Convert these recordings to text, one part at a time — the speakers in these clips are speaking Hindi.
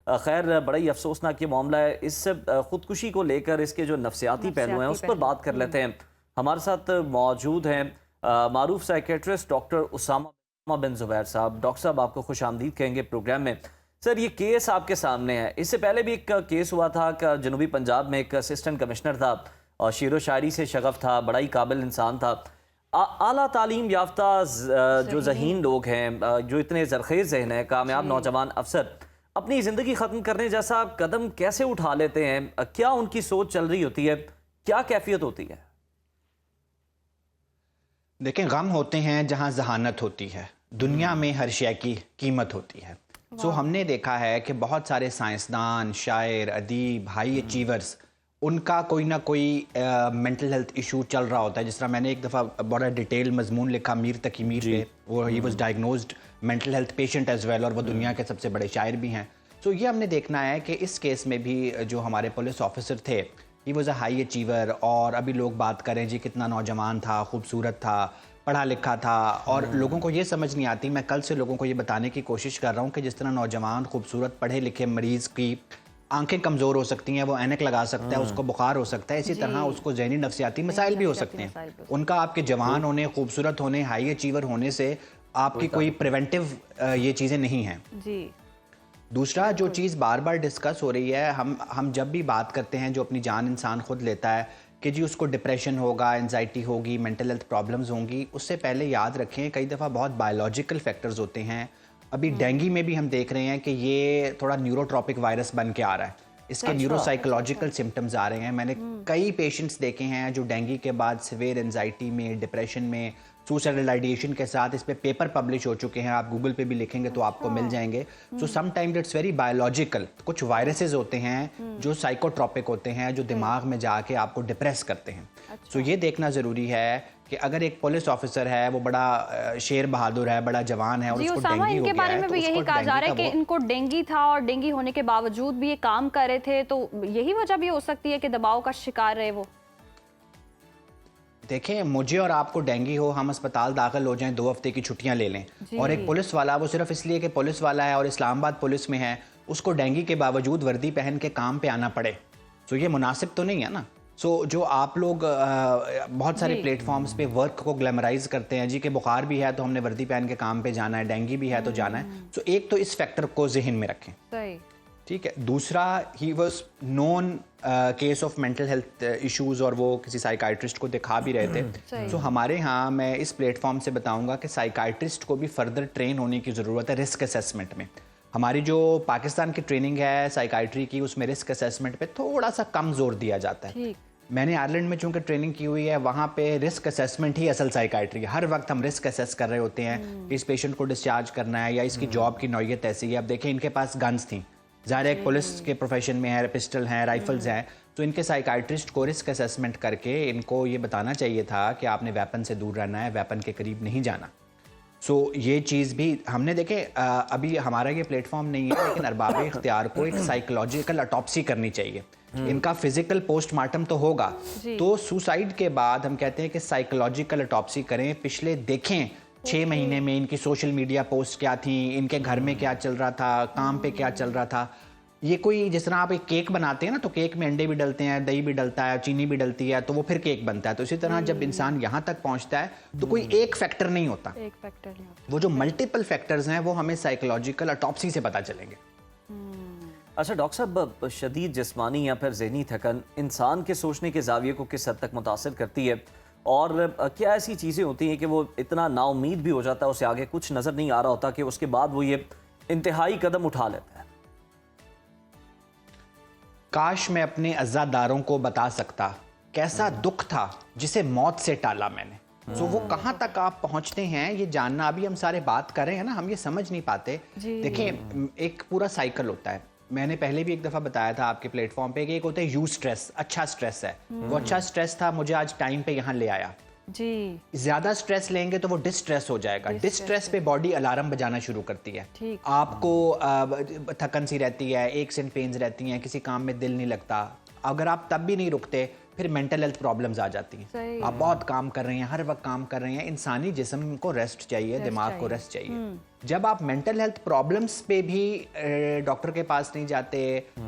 खैर बड़ा ही अफसोसनाक ये मामला है। इस ख़ुदकुशी को लेकर इसके जो नफ्सियाती पहलू हैं उस पर बात कर लेते हैं। हमारे साथ मौजूद हैं मारूफ साइकेट्रिस्ट डॉक्टर उसामा बिन ज़ुबैर साहब। डॉक्टर साहब, आपको खुश आमदीद कहेंगे प्रोग्राम में। सर, ये केस आपके सामने है। इससे पहले भी एक केस हुआ था कि जनूबी पंजाब में एक असिस्टेंट कमिश्नर था और शेरो शायरी से शगफ था, बड़ा ही काबिल इंसान था। आला तालीम याफ्ता जो ज़हीन लोग हैं, जो इतने ज़रखेज़ ज़हन है, कामयाब नौजवान अफसर अपनी ज़िंदगी ख़त्म करने जैसा कदम कैसे उठा लेते हैं? क्या उनकी सोच चल रही होती है? क्या कैफियत होती है? देखें, गम होते हैं जहाँ जहानत होती है। दुनिया में हर शय की कीमत होती है। सो हमने देखा है कि बहुत सारे साइंसदान, शायर, अदीब, हाई अचीवर्स, उनका कोई ना कोई मेंटल हेल्थ इशू चल रहा होता है। जिस तरह मैंने एक दफ़ा बड़ा डिटेल मजमून लिखा मीर तकी मीर पे, वो he was diagnosed mental health patient as well, और वो दुनिया के सबसे बड़े शायर भी हैं। सो ये हमने देखना है कि इस केस में भी जो हमारे पुलिस ऑफिसर थे, he was a high achiever, और अभी लोग बात करें जी कितना नौजवान था, खूबसूरत था, पढ़ा लिखा था, और लोगों को ये समझ नहीं आती। मैं कल से लोगों को ये बताने की कोशिश कर रहा हूँ कि जिस तरह नौजवान खूबसूरत पढ़े लिखे मरीज़ की आंखें कमज़ोर हो सकती हैं, वो ऐनक लगा सकता है, उसको बुखार हो सकता है, इसी तरह उसको ज़हनी नफ्सियाती मसाइल भी हो सकते हैं। उनका आपके जवान होने, खूबसूरत होने, हाई अचीवर होने से आपकी कोई प्रिवेंटिव ये चीज़ें नहीं हैं जी। दूसरा जो चीज़ बार बार डिस्कस हो रही है, हम जब भी बात करते हैं, जो अपनी जान इंसान खुद लेता है कि जी उसको डिप्रेशन होगा, एंजाइटी होगी, मेंटल हेल्थ प्रॉब्लम्स होंगी, उससे पहले याद रखें कई दफ़ा बहुत बायोलॉजिकल फैक्टर्स होते हैं। अभी डेंगू में भी हम देख रहे हैं कि ये थोड़ा न्यूरोट्रॉपिक वायरस बन के आ रहा है। इसके न्यूरोसाइकोलॉजिकल सिम्टम्स आ रहे हैं। मैंने कई पेशेंट्स देखे हैं जो डेंगू के बाद सिवियर एंजाइटी में, डिप्रेशन में, सुसाइडल आइडिएशन के साथ, इस पे पेपर पब्लिश हो चुके हैं। आप गूगल पे भी लिखेंगे तो आपको मिल जाएंगे। So sometimes it's very biological. कुछ वायरसेस होते हैं जो साइकोट्रॉपिक होते हैं, जो दिमाग में जाके आपको डिप्रेस करते हैं। सो ये देखना ज़रूरी है कि अगर एक पुलिस ऑफिसर है, वो बड़ा शेर बहादुर है, बड़ा जवान है, और उसको डेंगू हो इनके गया बारे है, में तो भी यही कहा जा रहा है कि इनको डेंगू था और डेंगू होने के बावजूद भी ये काम कर रहे थे, तो यही वजह भी हो सकती है कि दबाव का शिकार रहे वो। देखें, मुझे और आपको डेंगू हो, हम अस्पताल दाखिल हो जाएं, 2 हफ्ते की छुट्टियां ले लें, और एक पुलिस वाला, वो सिर्फ इसलिए कि पुलिस वाला है और इस्लामाबाद पुलिस में है, उसको डेंगू के बावजूद वर्दी पहन के काम पे आना पड़े, तो ये मुनासिब तो नहीं है ना। सो जो आप लोग बहुत सारे प्लेटफॉर्म्स पे वर्क को ग्लैमराइज करते हैं जी, कि बुखार भी है तो हमने वर्दी पहन के काम पे जाना है, डेंगू भी है तो जाना है। सो एक तो इस फैक्टर को जहन में रखें, ठीक है। दूसरा, he was known case of mental health issues, और वो किसी साइकाइट्रिस्ट को दिखा भी रहे थे। सो हमारे यहाँ, मैं इस प्लेटफॉर्म से बताऊंगा कि साइकाइट्रिस्ट को भी फर्दर ट्रेन होने की ज़रूरत है रिस्क असेसमेंट में। हमारी जो पाकिस्तान की ट्रेनिंग है साइकाइट्री की, उसमें रिस्क असेसमेंट पे थोड़ा सा कम जोर दिया जाता है। मैंने आयरलैंड में चूंकि ट्रेनिंग की हुई है, वहाँ पे रिस्क असेसमेंट ही असल साइकाइट्री है। हर वक्त हम रिस्क असेस कर रहे होते हैं कि इस पेशेंट को डिस्चार्ज करना है या इसकी जॉब की नौयत ऐसी है। अब देखें, इनके पास गन्स थी, ज़ाहिर एक पुलिस के प्रोफेशन में है, पिस्टल हैं, राइफल्स हैं, तो इनके साइकाइट्रिस्ट को रिस्क असेसमेंट करके इनको ये बताना चाहिए था कि आपने वेपन से दूर रहना है, वेपन के करीब नहीं जाना। सो ये चीज़ भी हमने देखे। अभी हमारा ये प्लेटफॉर्म नहीं है, लेकिन अरबाब इख्तियार को एक साइकोलॉजिकल ऑटोप्सी करनी चाहिए। इनका फिजिकल पोस्टमार्टम तो होगा, तो सुसाइड के बाद हम कहते हैं कि साइकोलॉजिकल ऑटोप्सी करें। पिछले देखें 6 महीने में इनकी सोशल मीडिया पोस्ट क्या थी, इनके घर में क्या चल रहा था, काम पे क्या चल रहा था। ये कोई, जिस तरह आप एक केक बनाते हैं ना, तो केक में अंडे भी डलते हैं, दही भी डलता है, चीनी भी डलती है, तो वो फिर केक बनता है। तो इसी तरह जब इंसान यहाँ तक पहुँचता है तो कोई एक फैक्टर नहीं होता, वो जो मल्टीपल फैक्टर्स हैं वो हमें साइकोलॉजिकल ऑटोप्सी से पता चलेंगे। अच्छा डॉक्टर साहब, शदीद जिस्मानी या फिर ज़हनी थकन इंसान के सोचने के ज़ाविये को किस हद तक मुतासिर करती है, और क्या ऐसी चीज़ें होती हैं कि वो इतना नाउम्मीद भी हो जाता है, उसे आगे कुछ नज़र नहीं आ रहा होता, कि उसके बाद वो ये इंतहाई कदम उठा लेता है? काश मैं अपने अज़ादारों को बता सकता कैसा दुख था जिसे मौत से टाला मैंने। वो कहाँ तक आप पहुँचते हैं ये जानना, अभी हम सारे बात कर रहे हैं ना, हम ये समझ नहीं पाते। देखें, एक पूरा साइकिल होता है। मैंने पहले भी एक दफ़ा बताया था आपके प्लेटफॉर्म पे कि एक होता है यू स्ट्रेस, अच्छा स्ट्रेस है, वो अच्छा स्ट्रेस था, मुझे आज टाइम पे यहाँ ले आया जी। ज्यादा स्ट्रेस लेंगे तो वो डिस्ट्रेस हो जाएगा। डिस्ट्रेस पे बॉडी अलार्म बजाना शुरू करती है, आपको थकन सी रहती है, एक्स एंड पेन्स रहती हैं, किसी काम में दिल नहीं लगता। अगर आप तब भी नहीं रुकते फिर मेंटल हेल्थ प्रॉब्लम्स आ जाती हैं। सही आप बहुत काम कर रहे हैं, हर वक्त काम कर रहे हैं, इंसानी जिस्म को रेस्ट चाहिए, दिमाग को रेस्ट चाहिए। जब आप मेंटल हेल्थ प्रॉब्लम्स पे भी डॉक्टर के पास नहीं जाते,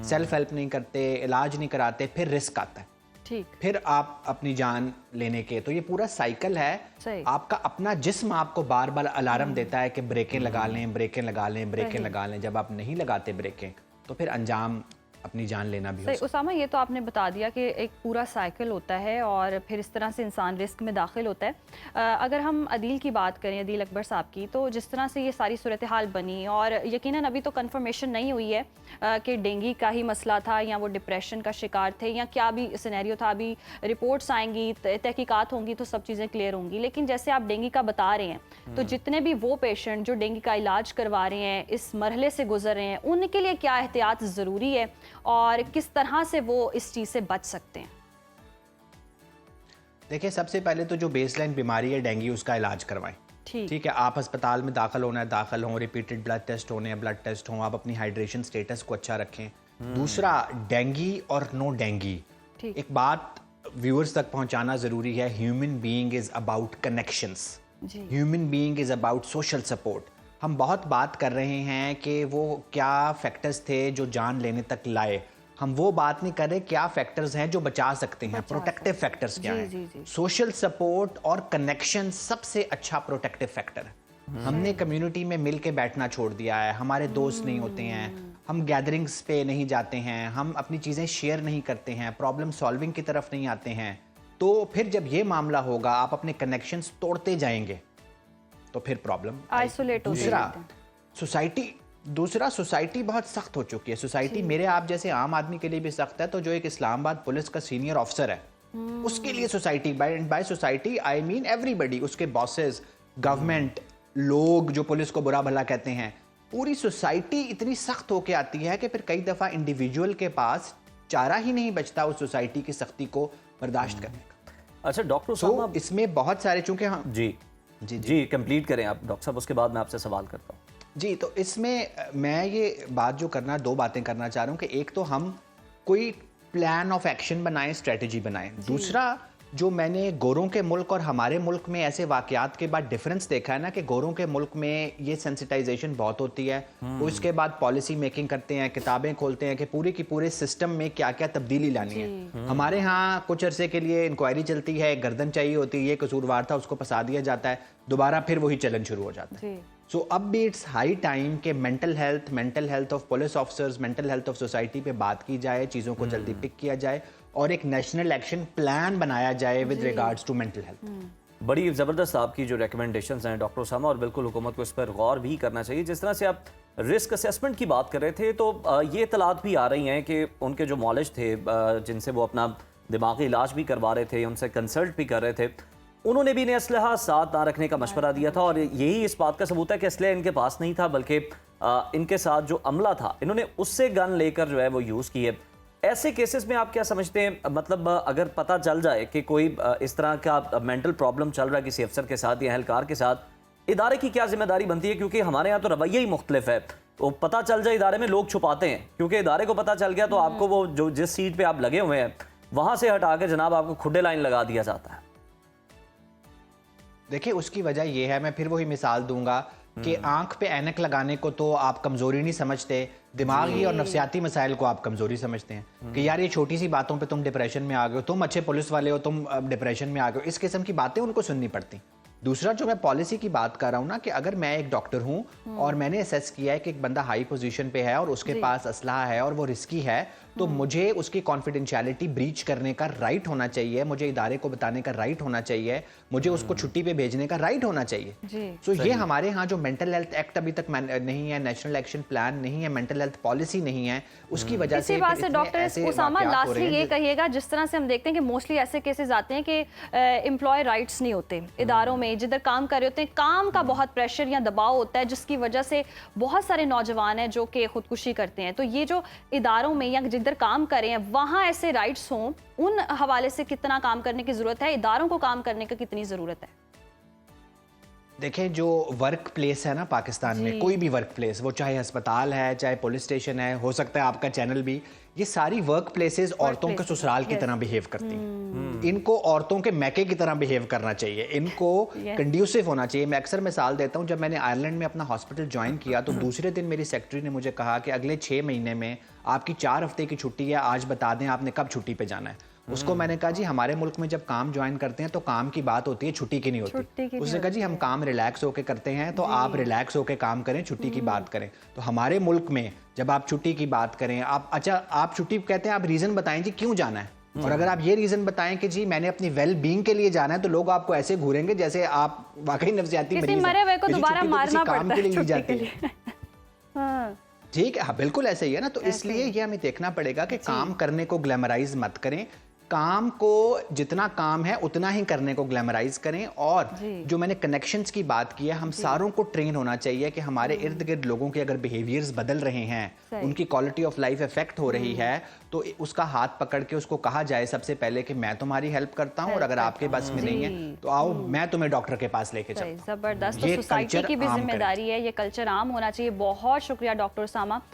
सेल्फ हेल्प नहीं करते, इलाज नहीं कराते, फिर रिस्क आता है, ठीक, फिर आप अपनी जान लेने के। तो ये पूरा साइकिल है। सही। आपका अपना जिस्म आपको बार बार अलार्म देता है कि ब्रेकें लगा लें, ब्रेकें लगा लें, ब्रेकें लगा लें। जब आप नहीं लगाते ब्रेकें तो फिर अंजाम अपनी जान लेना भी हो सही। सकता है। उसामा, ये तो आपने बता दिया कि एक पूरा साइकिल होता है और फिर इस तरह से इंसान रिस्क में दाखिल होता है। अगर हम अदील की बात करें, अदील अकबर साहब की, तो जिस तरह से ये सारी सूरत हाल बनी और यकीनन अभी तो कंफर्मेशन नहीं हुई है कि डेंगू का ही मसला था या वो डिप्रेशन का शिकार थे या क्या भी सिनेरियो था। अभी रिपोर्ट्स आएंगी, तहकीकात होंगी तो सब चीज़ें क्लियर होंगी। लेकिन जैसे आप डेंगू का बता रहे हैं, तो जितने भी वो पेशेंट जो डेंगू का इलाज करवा रहे हैं, इस मरहले से गुजर रहे हैं, उनके लिए क्या एहतियात ज़रूरी है और किस तरह से वो इस चीज़ से बच सकते हैं? देखिए, सबसे पहले तो जो बेसलाइन बीमारी है डेंगू, उसका इलाज करवाएं। ठीक है, आप अस्पताल में दाखिल होना है, दाखिल हों, रिपीटेड ब्लड टेस्ट होने हैं, ब्लड टेस्ट हों, आप अपनी हाइड्रेशन स्टेटस को अच्छा रखें। दूसरा, डेंगू और नो डेंगू, एक बात व्यूअर्स तक पहुंचाना ज़रूरी है। Human being is about connections, human being is about social support. हम बहुत बात कर रहे हैं कि वो क्या फैक्टर्स थे जो जान लेने तक लाए, हम वो बात नहीं कर रहे क्या फैक्टर्स हैं जो बचा सकते हैं, प्रोटेक्टिव फैक्टर्स क्या हैं। सोशल सपोर्ट और कनेक्शन सबसे अच्छा प्रोटेक्टिव फैक्टर है। हमने कम्युनिटी में मिल के बैठना छोड़ दिया है, हमारे दोस्त नहीं होते हैं, हम गैदरिंग्स पे नहीं जाते हैं, हम अपनी चीज़ें शेयर नहीं करते हैं, प्रॉब्लम सॉल्विंग की तरफ नहीं आते हैं। तो फिर जब ये मामला होगा, आप अपने कनेक्शंस तोड़ते जाएंगे तो फिर प्रॉब्लम आइसोलेट। दूसरा सोसाइटी बहुत सख्त हो चुकी है। सोसाइटी मेरे आप जैसे आम आदमी के लिए भी सख्त है, तो जो एक इस्लामाबाद पुलिस का सीनियर ऑफिसर है, उसके लिए society, by society I mean everybody, उसके बॉसेस, गवर्नमेंट, लोग जो पुलिस को बुरा भला कहते हैं, पूरी सोसाइटी इतनी सख्त होके आती है कि फिर कई दफ़ा इंडिविजुअल के पास चारा ही नहीं बचता उस सोसाइटी की सख्ती को बर्दाश्त करने का। अच्छा डॉक्टर तो इसमें बहुत सारे, चूंकि हाँ जी कंप्लीट करें आप डॉक्टर साहब, उसके बाद मैं आपसे सवाल करता हूँ। जी, तो इसमें मैं ये बात जो करना, दो बातें करना चाह रहा हूँ कि एक तो हम कोई प्लान ऑफ एक्शन बनाएं, स्ट्रेटजी बनाएं। दूसरा, जो मैंने गोरों के मुल्क और हमारे मुल्क में ऐसे वाकयात के बाद डिफरेंस देखा है ना, कि गोरों के मुल्क में ये सेंसिटाइजेशन बहुत होती है, उसके बाद पॉलिसी मेकिंग करते हैं, किताबें खोलते हैं कि पूरे की पूरे सिस्टम में क्या क्या तब्दीली लानी है। हमारे यहाँ कुछ अरसे के लिए इंक्वायरी चलती है, गर्दन चाहिए होती है, ये कसूरवार था, उसको फंसा दिया जाता है, दोबारा फिर वही चलन शुरू हो जाता है। सो अब भी इट्स हाई टाइम कि mental health of police officers, mental health of society पे बात की जाए, चीज़ों को जल्दी पिक किया जाए और एक नेशनल एक्शन प्लान बनाया जाए with regards to mental health. बड़ी ज़बरदस्त आपकी जो रिकमेंडेशंस हैं डॉक्टर उसामा, और बिल्कुल हुकूमत को इस पर गौर भी करना चाहिए। जिस तरह से आप रिस्क असेसमेंट की बात कर रहे थे, तो ये इतलात भी आ रही हैं कि उनके जो मौलिज थे, जिनसे वो अपना दिमागी इलाज भी करवा रहे थे, उनसे कंसल्ट भी कर रहे थे, उन्होंने भी इन्हें असलहा साथ ना रखने का मशवरा दिया था। और यही इस बात का सबूत है कि असलहा इनके पास नहीं था, बल्कि इनके साथ जो अमला था, इन्होंने उससे गन लेकर जो है वो यूज़ की है। ऐसे केसेस में आप क्या समझते हैं, मतलब अगर पता चल जाए कि कोई इस तरह का मेंटल प्रॉब्लम चल रहा है किसी अफसर के साथ या एहलकार के साथ, इदारे की क्या जिम्मेदारी बनती है? क्योंकि हमारे यहाँ तो रवैया ही मुख्तलिफ है। तो पता चल जाए इदारे में, लोग छुपाते हैं, क्योंकि इदारे को पता चल गया तो आपको वो जो जिस सीट पे आप लगे हुए हैं वहां से हटा के जनाब आपको खुडे लाइन लगा दिया जाता है। देखिए, उसकी वजह यह है, मैं फिर वही मिसाल दूंगा कि आंख पे ऐनक लगाने को तो आप कमजोरी नहीं समझते, दिमागी और नफसियाती मसाइल को आप कमजोरी समझते हैं कि यार ये छोटी सी बातों पे तुम डिप्रेशन में आ गए हो, तुम अच्छे पुलिस वाले हो, तुम डिप्रेशन में आ गए हो, इस किस्म की बातें उनको सुननी पड़ती। दूसरा, जो मैं पॉलिसी की बात कर रहा हूँ ना, कि अगर मैं एक डॉक्टर हूँ और मैंने असेस किया है कि एक बंदा हाई पोजीशन पे है और उसके पास असलहा है और वो रिस्की है, तो मुझे उसकी कॉन्फिडेंशियलिटी ब्रीच करने का राइट होना चाहिए, मुझे इदारे को बताने का राइट होना चाहिए, मुझे उसको छुट्टी पे भेजने का राइट होना चाहिए। सो ये हमारे यहाँ जो मेंटल हेल्थ एक्ट अभी तक नहीं है, नेशनल एक्शन प्लान नहीं है, मेंटल हेल्थ पॉलिसी नहीं है, उसकी वजह से डॉक्टर उसामा लास्टली ये कहिएगा, जिस तरह से हम देखते हैं कि मोस्टली ऐसे केसेस आते हैं कि एम्प्लॉय राइट्स नहीं होते इदारों में, जिधर काम कर रहे होते हैं, काम का बहुत प्रेशर या दबाव होता है, जिसकी वजह से बहुत सारे नौजवान हैं जो कि खुदकुशी करते हैं। तो ये जो इदारों में या जिधर काम कर रहे हैं वहां ऐसे राइट्स हों, उन हवाले से कितना काम करने की जरूरत है, इदारों को काम करने की कितनी जरूरत है? देखें, जो वर्क प्लेस है ना पाकिस्तान में, कोई भी वर्क प्लेस, वो चाहे अस्पताल है, चाहे पुलिस स्टेशन है, हो सकता है आपका चैनल भी, ये सारी वर्क प्लेसेस औरतों के ससुराल की तरह बिहेव करती हैं। इनको औरतों के मैके की तरह बिहेव करना चाहिए, इनको कंड्यूसिव होना चाहिए। मैं अक्सर मिसाल देता हूँ, जब मैंने आयरलैंड में अपना हॉस्पिटल ज्वाइन किया तो दूसरे दिन मेरी सेक्रेटरी ने मुझे कहा कि अगले 6 महीने में आपकी 4 हफ्ते की छुट्टी है, आज बता दें आपने कब छुट्टी पे जाना है। उसको मैंने कहा जी, हमारे मुल्क में जब काम ज्वाइन करते हैं तो काम की बात होती है, छुट्टी की नहीं होती। उसने कहा जी, हम काम रिलैक्स होके करते हैं, तो आप रिलैक्स होके काम करें, छुट्टी की बात करें। तो हमारे मुल्क में जब आप छुट्टी की बात करें, आप छुट्टी कहते हैं, आप रीजन बताएं जी क्यों जाना है, और अगर आप ये रीजन बताएं कि जी मैंने अपनी वेल बीइंग के लिए जाना है, तो लोग आपको ऐसे घूरेंगे जैसे आप वाकई नफ्सियाती मरीज मरे हुए को हैं। दोबारा मारना काम के लिए पड़ता जाते है हाँ। ठीक है, हाँ बिल्कुल ऐसे ही है ना। तो इसलिए ये हमें देखना पड़ेगा कि काम करने को ग्लैमराइज मत करें, काम को जितना काम है उतना ही करने को ग्लैमराइज करें। और जो मैंने कनेक्शंस की बात की है, हम सारों को ट्रेन होना चाहिए कि हमारे इर्द गिर्द लोगों के अगर बिहेवियर्स बदल रहे हैं, उनकी क्वालिटी ऑफ लाइफ इफेक्ट हो रही है, तो उसका हाथ पकड़ के उसको कहा जाए सबसे पहले कि मैं तुम्हारी हेल्प करता हूँ, और अगर आपके पास में नहीं है तो आओ मैं तुम्हें डॉक्टर के पास लेके चलता हूँ। जबरदस्त, तो सोसाइटी की भी जिम्मेदारी है, ये कल्चर आम होना चाहिए। बहुत शुक्रिया डॉक्टर उसामा।